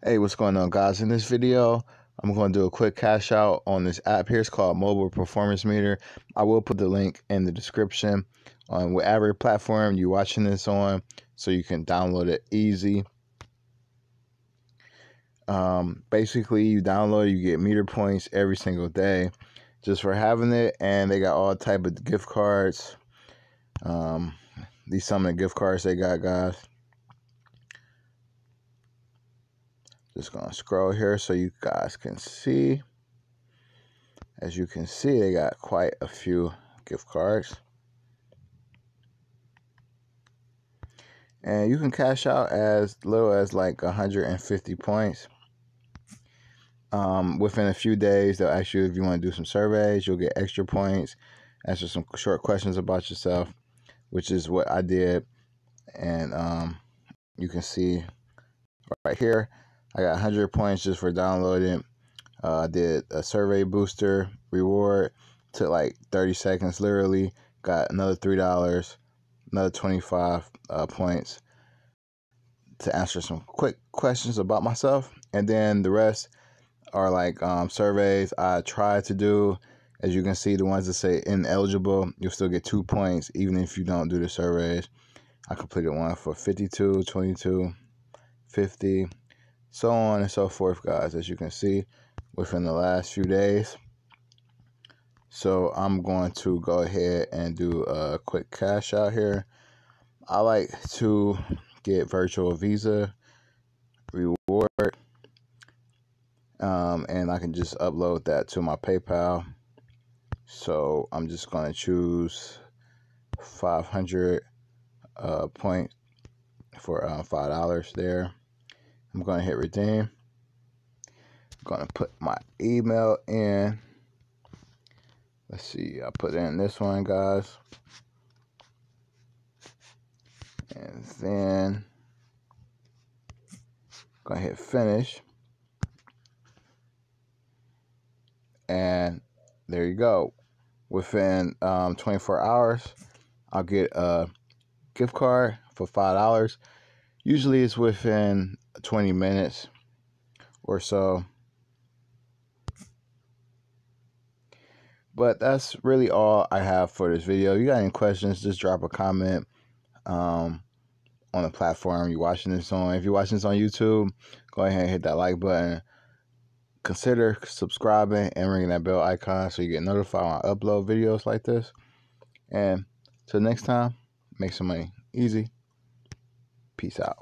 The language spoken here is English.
Hey, what's going on, guys? In this video, I'm going to do a quick cash out on this app here. It's called Mobile Performance Meter. I will put the link in the description on whatever platform you're watching this on, so you can download it easy. Basically, you download it, you get meter points every single day just for having it, and they got all type of gift cards. These some of the gift cards they got, guys. Just gonna scroll here so you guys can see. As you can see, they got quite a few gift cards. And you can cash out as little as like 150 points. Within a few days, they'll ask you if you want to do some surveys. You'll get extra points, answer some short questions about yourself, which is what I did. And you can see right here, I got 100 points just for downloading. I did a survey booster reward, took like 30 seconds literally, got another $3, another 25 points to answer some quick questions about myself. And then the rest are like surveys I tried to do. As you can see, the ones that say ineligible, you'll still get 2 points even if you don't do the surveys. I completed one for 52, 22, 50, so on and so forth, guys, as you can see, within the last few days. So I'm going to go ahead and do a quick cash out here. I like to get virtual Visa reward, and I can just upload that to my PayPal. So I'm just going to choose 500 points for $5 there. I'm going to hit redeem. I'm going to put my email in. Let's see, I put in this one, guys. And then go ahead, finish. And there you go. Within 24 hours, I'll get a gift card for $5. Usually it's within 20 minutes or so. But that's really all I have for this video. If you got any questions, just drop a comment on the platform you're watching this on. If you're watching this on YouTube, go ahead and hit that like button. Consider subscribing and ringing that bell icon so you get notified when I upload videos like this. And till next time, make some money easy. Peace out.